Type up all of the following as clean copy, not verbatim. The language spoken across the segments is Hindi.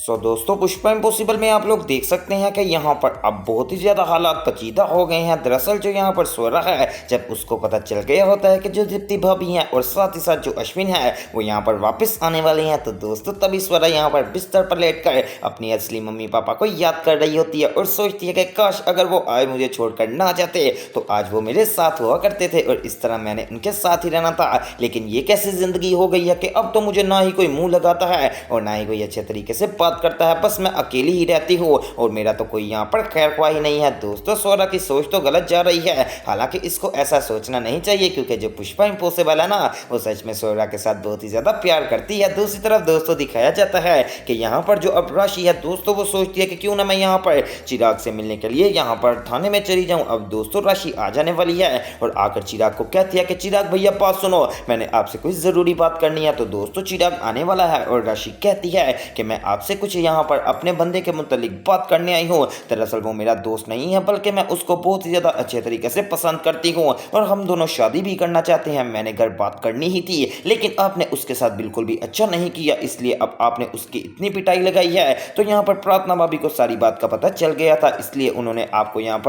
दोस्तों पुष्पा इम्पॉसिबल में आप लोग देख सकते हैं कि यहाँ पर अब बहुत ही ज़्यादा हालात पेचीदा हो गए हैं। दरअसल जो यहाँ पर सो रहा है, जब उसको पता चल गया होता है कि जो दीप्ति भाभी हैं और साथ ही साथ जो अश्विन है वो यहाँ पर वापस आने वाले हैं, तो दोस्तों तभी स्वरा यहाँ पर बिस्तर पर लेटकर अपनी असली मम्मी पापा को याद कर रही होती है और सोचती है कि काश अगर वो आज मुझे छोड़कर ना जाते तो आज वो मेरे साथ हुआ करते थे और इस तरह मैंने उनके साथ ही रहना था। लेकिन ये कैसी ज़िंदगी हो गई है कि अब तो मुझे ना ही कोई मुँह लगाता है और ना ही कोई अच्छे तरीके से बात करता है, बस मैं अकेली ही रहती हूँ और मेरा तो कोई यहाँ पर खैर ख्वाह ही नहीं है। दोस्तों स्वरा की सोच तो गलत जा रही है, हालांकि इसको ऐसा सोचना नहीं चाहिए क्योंकि जो पुष्पा इम्पॉसिबल है ना वो सच में स्वरा के साथ बहुत ही ज़्यादा प्यार करती है। दूसरी तरफ दोस्तों दिखाया जाता है कि यहाँ पर जो अब राशि है दोस्तों वो सोचती है कि क्यों ना मैं यहाँ पर चिराग से मिलने के लिए यहाँ पर थाने में चली जाऊँ। अब दोस्तों राशि आ जाने वाली है और आकर चिराग को कहती है कि चिराग भैया बात सुनो, मैंने आपसे कुछ ज़रूरी बात करनी है। तो दोस्तों चिराग आने वाला है और राशि कहती है कि मैं आपसे कुछ यहाँ पर अपने बंदे के मुतालिक बात करने आई हूँ। दरअसल वो मेरा दोस्त नहीं है बल्कि मैं उसको बहुत ही ज़्यादा अच्छे तरीके से पसंद करती हूँ और हम दोनों शादी भी करना चाहते हैं। मैंने घर बात करनी ही थी लेकिन आपने उसके साथ बिल्कुल भी अच्छा नहीं किया, इसलिए अब आपने उसकी इतनी पिटाई लगाई है। तो यहाँ पर प्रार्थना भाभी को सारी बात का पता चल गया था, इसलिए उन्होंने आपको यहाँ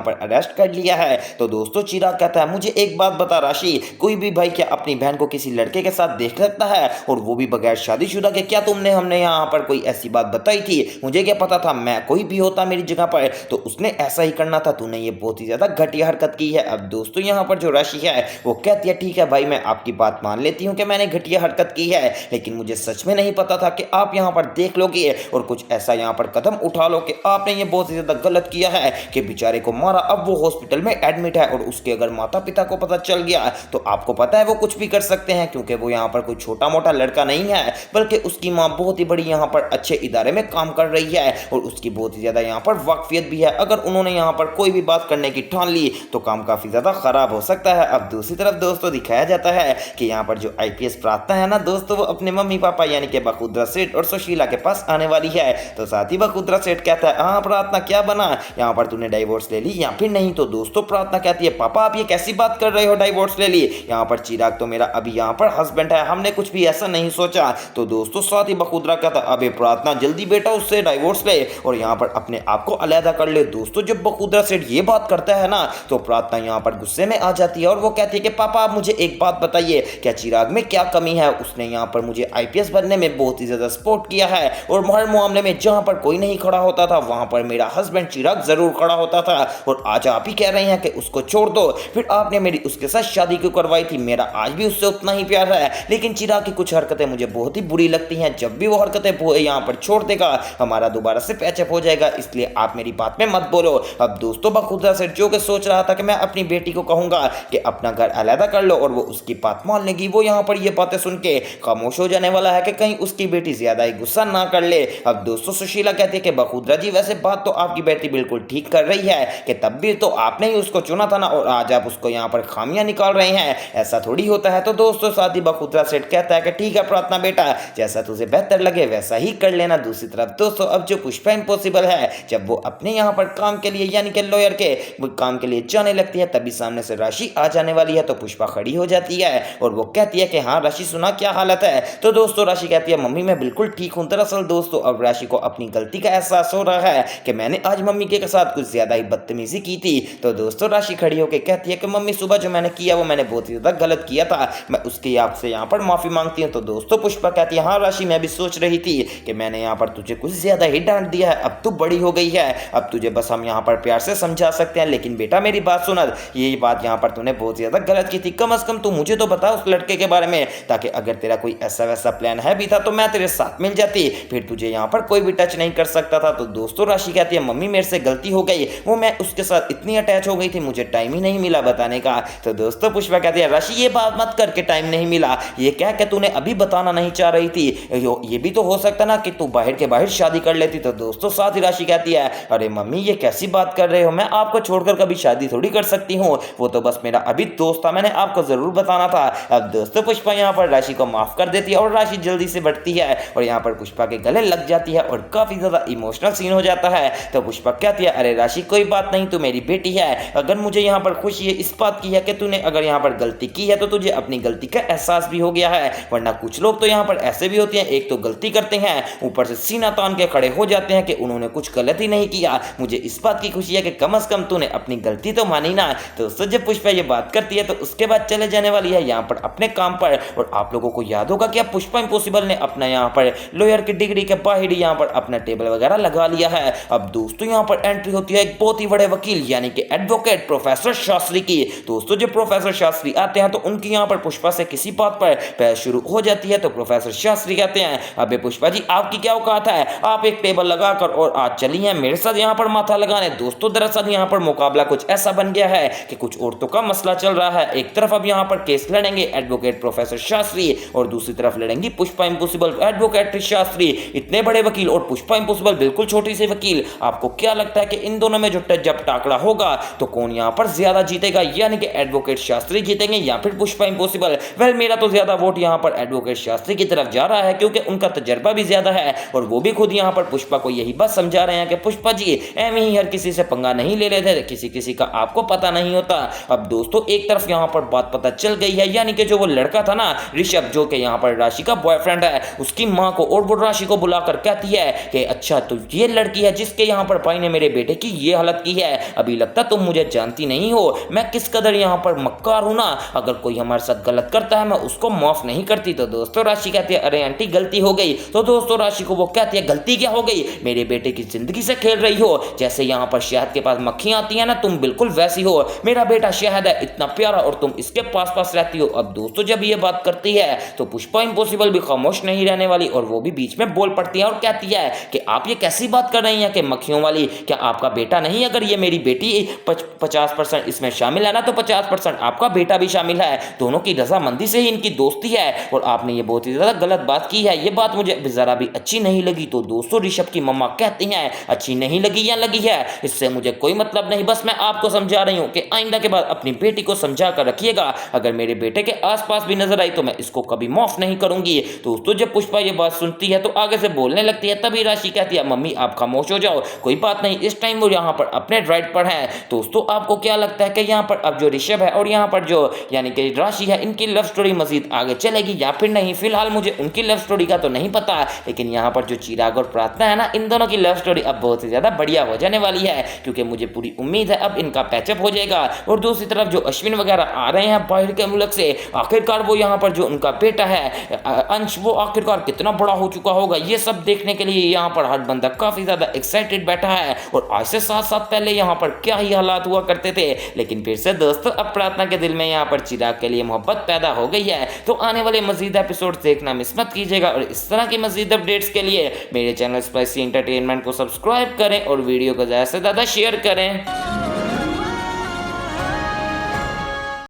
पर अरेस्ट कर लिया है। तो दोस्तों चिराग कहता है मुझे एक बात बता राशि, कोई भी भाई क्या अपनी बहन को किसी लड़के के साथ देख सकता है और वो भी बगैर शादीशुदा के? क्या हमने यहाँ पर कोई ऐसी बात बताई थी? मुझे क्या पता था, मैं कोई भी होता मेरी जगह पर तो उसने ऐसा ही करना था। तूने ये बहुत ही ज्यादा घटिया हरकत की है। अब दोस्तों यहाँ पर जो राशि है वो कहती है ठीक है भाई मैं आपकी बात मान लेती हूँ कि मैंने घटिया हरकत की है, लेकिन मुझे सच में नहीं पता था कि आप यहाँ पर देख लोगे और कुछ ऐसा यहाँ पर कदम उठा लो कि आपने ये बहुत ही ज्यादा गलत किया है कि बेचारे को मारा। अब वो हॉस्पिटल में एडमिट है और उसके अगर माता पिता को पता चल गया तो आपको पता है वो कुछ भी कर सकते हैं, क्योंकि वो यहाँ पर कोई छोटा मोटा लड़का नहीं है बल्कि उसकी माँ बहुत ही बड़ी यहाँ पर अच्छे इदारे में काम कर रही है और उसकी बहुत ही ज़्यादा यहाँ पर वाकफियत भी है। अगर उन्होंने यहाँ पर कोई भी बात करने की ठान ली तो काम काफ़ी ज़्यादा ख़राब हो सकता है। अब दूसरी तरफ दोस्तों दिखाया जाता है कि यहाँ पर जो आईपीएस प्रार्थना है ना दोस्तों वो अपने मम्मी पापा यानी कि बखुद्रा सेठ और सुशीला के पास आने वाली है। तो साथ ही बखुद्रा सेठ कहता है हाँ प्रार्थना क्या बना, यहाँ पर तूने डाइवोर्स ले ली या फिर नहीं? तो दोस्तों प्रार्थना कहती है पापा आप ये कैसी बात कर रहे हो, डाइवोर्स ले ली? यहाँ पर चिराग तो मेरा अभी यहाँ पर हस्बैंड है, हमने कुछ भी ऐसा नहीं सोचा। तो दोस्तों साथ ही बखुद्रा कहता अबे प्रार्थना जल्दी बेटा उससे डाइवोर्स ले और यहाँ पर अपने आप को अलहदा कर ले। दोस्तों जब बखुद्रा सेठ ये बात करता है ना तो प्रार्थना यहाँ पर गुस्से में आ जाती है और वो कहती है कि पापा आप मुझे एक बात बताइए, क्या चिराग में क्या कमी है? उसने यहाँ पर मुझे आईपीएस बनने में बहुत ही ज्यादा सपोर्ट किया है और हर मामले में जहाँ पर कोई नहीं खड़ा होता था वहां पर मेरा हस्बैंड चिराग जरूर खड़ा होता था और आज आप ही कह रहे हैं कि उसको छोड़ दो। फिर आपने मेरी उसके साथ शादी क्यों करवाई थी? मेरा आज भी उससे उतना ही प्यार है, लेकिन चिराग की कुछ हरकतें मुझे बहुत ही बुरी लगती हैं। जब भी वो हरकतें यहाँ पर छोड़ देगा हमारा दोबारा से पैचअप हो जाएगा, इसलिए आप मेरी बात में मत बोलो। अब दोस्तों बखुद्रा सेठ जो कि सोच रहा था कि मैं अपनी बेटी को कहूंगा कि अपना घर अलहदा कर लो और वो उसकी बात मान लेगी, वो यहाँ पर ये बातें सुन के खामोश हो जाने वाला है कि कहीं उसकी बेटी ज्यादा ही गुस्सा ना कर ले। अब दोस्तों सुशीला कहती है कि बखुद्रा जी वैसे बात तो आपकी बेटी बिल्कुल ठीक कर रही है कि तब भी तो आपने ही उसको चुना था ना और आज आप उसको यहाँ पर खामियां निकाल रहे हैं, ऐसा थोड़ी होता है। तो दोस्तों साथ ही बखुद्रा सेठ कहता है कि ठीक है प्रार्थना बेटा जैसा तुझे बेहतर लगे वैसा ही कर लेना। दूसरी तरफ दोस्तों अब जो पुष्पा इम्पॉसिबल है जब वो अपने यहाँ पर काम के लिए यानी कि लॉयर के काम के लिए जाने लगती है तभी सामने से राशि आ जाने वाली है। तो पुष्पा खड़ी हो जाती है और वो कहती है कि हाँ राशि सुना क्या हालत है? तो दोस्तों राशि कहती है मम्मी मैं बिल्कुल ठीक हूँ। दरअसल दोस्तों अब राशि को अपनी गलती का एहसास हो रहा है कि मैंने आज मम्मी के साथ कुछ ज्यादा ही बदतमीजी की थी। तो दोस्तों राशि खड़ी होकर कहती है कि मम्मी सुबह जो मैंने किया वो मैंने बहुत ही ज्यादा गलत किया था, मैं उसकी आपसे यहाँ पर माफी मांगती हूँ। तो दोस्तों पुष्पा कहती है हाँ राशि मैं भी सोच रही थी कि मैंने यहाँ पर तुझे कुछ ज्यादा ही डांट दिया है, अब तू बड़ी हो गई है, अब तुझे बस हम यहाँ पर प्यार से समझा सकते हैं, लेकिन बेटा मेरी बात सुन, ये बात यहाँ पर तूने बहुत ज्यादा गलत की थी, कम से कम तू मुझे तो बता उस लड़के के बारे में, ताकि अगर तेरा कोई ऐसा वैसा प्लान है भी था तो मैं तेरे साथ मिल जाती, फिर तुझे यहाँ पर कोई भी टच नहीं कर सकता था। तो दोस्तों राशि कहती है मम्मी मेरे से गलती हो गई, वो मैं उसके साथ इतनी अटैच हो गई थी मुझे टाइम ही नहीं मिला बताने का। तो दोस्तों पुष्पा कहती है राशि ये बात मत करके टाइम नहीं मिला, ये क्या कि तूने अभी बताना नहीं चाह रही थी, ये भी तो हो सकता ना कि तू बाहर के बाहर शादी कर लेती। तो दोस्तों साथ ही राशि कहती है अरे मम्मी ये कैसी बात कर रहे हो, मैं आपको छोड़कर कभी शादी थोड़ी कर सकती हूँ, वो तो बस मेरा अभी दोस्त था, मैंने आपको जरूर बताना था। अब दोस्तों पुष्पा यहाँ पर राशि को माफ कर देती है और राशि जल्दी से बढ़ती है और यहाँ पर पुष्पा के गले लग जाती है और काफी ज्यादा इमोशनल सीन हो जाता है। तो पुष्पा कहती है अरे राशि कोई बात नहीं, तू मेरी बेटी है, अगर मुझे यहाँ पर खुशी है इस बात की है कि तूने अगर यहाँ पर गलती की है तो तुझे अपनी गलती का एहसास भी हो गया है, वरना कुछ लोग तो यहाँ पर ऐसे भी होते हैं एक तो गलती करते हैं ऊपर से सीना तान के खड़े हो जाते हैं कि उन्होंने कुछ गलत ही नहीं किया। मुझे इस बात की खुशी है कि कम से कम तूने अपनी गलती तो मानी ना। दोस्तों जब पुष्पा ये बात करती है तो उसके बाद चले जाने वाली है यहाँ पर अपने काम पर। और आप लोगों को याद होगा कि अब पुष्पा इम्पॉसिबल ने अपना यहाँ पर लॉयर की डिग्री के बाहर ही यहाँ पर अपना टेबल वगैरह लगा लिया है। अब दोस्तों यहाँ पर एंट्री होती है एक बहुत ही बड़े वकील यानी कि एडवोकेट प्रोफेसर शास्त्री की। दोस्तों जब प्रोफेसर शास्त्री आते हैं तो उनकी यहाँ पर पुष्पा से किसी बात पर बहस शुरू हो जाती है। तो प्रोफेसर शास्त्री कहते हैं, अबे पुष्पा जी आपकी क्या औकात है, आप एक टेबल लगाकर और आज चली हैं मेरे साथ यहाँ पर माथा लगाने। दोस्तों दरअसल यहाँ पर मुकाबला कुछ ऐसा बन गया है कि कुछ औरतों का मसला चल रहा है। एक तरफ अब यहाँ पर केस लड़ेंगे एडवोकेट प्रोफेसर शास्त्री और दूसरी तरफ लड़ेंगी पुष्पा इम्पॉसिबल एडवोकेट शास्त्री। इतने बड़े वकील और पुष्पा इम्पॉसिबल बिल्कुल छोटी सी वकील। आपको क्या लगता है कि इन दोनों में जो जब टाकरा होगा तो कौन यहाँ पर ज्यादा जीतेगा, यानी कि एडवोकेट शास्त्री जीतेंगे या फिर पुष्पा इम्पॉसिबल? वेल मेरा तो ज्यादा वोट यहाँ पर एडवोकेट शास्त्री की तरफ जा रहा है क्योंकि उनका तजर्बा भी ज्यादा है और वो भी खुद यहाँ पर पुष्पा को यही बात समझा रहे हैं कि पुष्पा जी एम ही हर किसी से पंगा नहीं ले लेते, किसी किसी का आपको पता नहीं होता। अब दोस्तों एक तरफ यहाँ पर बात पता चल गई है, यानी कि जो वो लड़का था ना ऋषभ जो कि यहाँ पर राशि का बॉयफ्रेंड है, उसकी माँ को और वो राशि को बुलाकर कहती है कि अच्छा तो ये लड़की है जिसके यहाँ पर भाई ने मेरे बेटे की ये हालत की है, अभी लगता तुम मुझे जानती नहीं हो मैं किस कदर यहाँ पर मक्कार हूं ना, अगर कोई हमारे साथ गलत करता है मैं उसको माफ नहीं करती। तो दोस्तों राशि कहती है अरे आंटी गलती हो गई। तो दोस्तों राशि को वो कहती है गलती क्या हो गई, मेरे बेटे की जिंदगी से खेल रही हो, जैसे यहाँ पर शहद के पास मक्खियां आती है ना तुम बिल्कुल वैसी हो, मेरा बेटा शहद है इतना प्यारा और तुम इसके पास पास रहती हो। अब दोस्तों जब ये बात करती है तो पुष्पा इम्पॉसिबल भी खामोश नहीं रहने वाली और वो भी बीच में बोल पड़ती है और कहती है कि आप ये कैसी बात कर रही हैं कि मक्खियों वाली, क्या आपका बेटा नहीं, अगर ये मेरी बेटी 50% इसमें शामिल है ना तो 50% आपका बेटा भी शामिल है, दोनों की रजामंदी से ही इनकी दोस्ती है और आपने ये बहुत ही ज्यादा गलत बात की है, ये बात मुझे जरा भी अच्छी नहीं लगी। तो दोस्तों ऋषभ की मम्मा कहती हैं अच्छी नहीं लगी या लगी है इससे मुझे कोई मतलब नहीं, बस मैं आपको समझा रही हूँ कि आइंदा के बाद अपनी बेटी को समझा कर रखिएगा, अगर मेरे बेटे के आसपास भी नजर आई तो मैं इसको कभी माफ नहीं करूंगी। दोस्तों जब पुष्पा ये बात सुनती है तो आगे से बोलने लगती है, तभी राशि कहती है मम्मी आप खामोश हो जाओ, कोई बात नहीं, इस टाइम वो यहाँ पर अपने राइट पर है। दोस्तों आपको क्या लगता है कि यहाँ पर अब जो ऋषभ है और यहाँ पर जो यानी कि राशि है इनकी लव स्टोरी मजीद आगे चलेगी या फिर नहीं? फिलहाल मुझे उनकी लव स्टोरी का तो नहीं पता, लेकिन यहाँ पर जो चिराग और प्रार्थना है ना इन दोनों की लव स्टोरी अब बहुत ही ज्यादा बढ़िया हो जाने वाली है क्योंकि मुझे पूरी उम्मीद है अब इनका पैचअप हो जाएगा। और दूसरी तरफ जो अश्विन वगैरह आ रहे हैं बाहर के मुल्क से, आखिरकार वो यहाँ पर जो उनका बेटा है अंश वो आखिरकार कितना बड़ा हो चुका होगा, ये सब देखने के लिए यहाँ पर हर बंदा काफी ज्यादा एक्साइटेड बैठा है। और आज से 7 साल पहले यहाँ पर क्या ही हालात हुआ करते थे, लेकिन फिर से दोस्तों अब प्रार्थना के दिल में यहाँ पर चिराग के लिए मोहब्बत पैदा हो गई है। तो आने वाले मजीद एपिसोड देखना मिस मत कीजिएगा और इस तरह की मजीद अपडेट्स के लिए मेरे चैनल स्पाइसी एंटरटेनमेंट को सब्सक्राइब करें और वीडियो को ज़्यादा से ज़्यादा शेयर करें।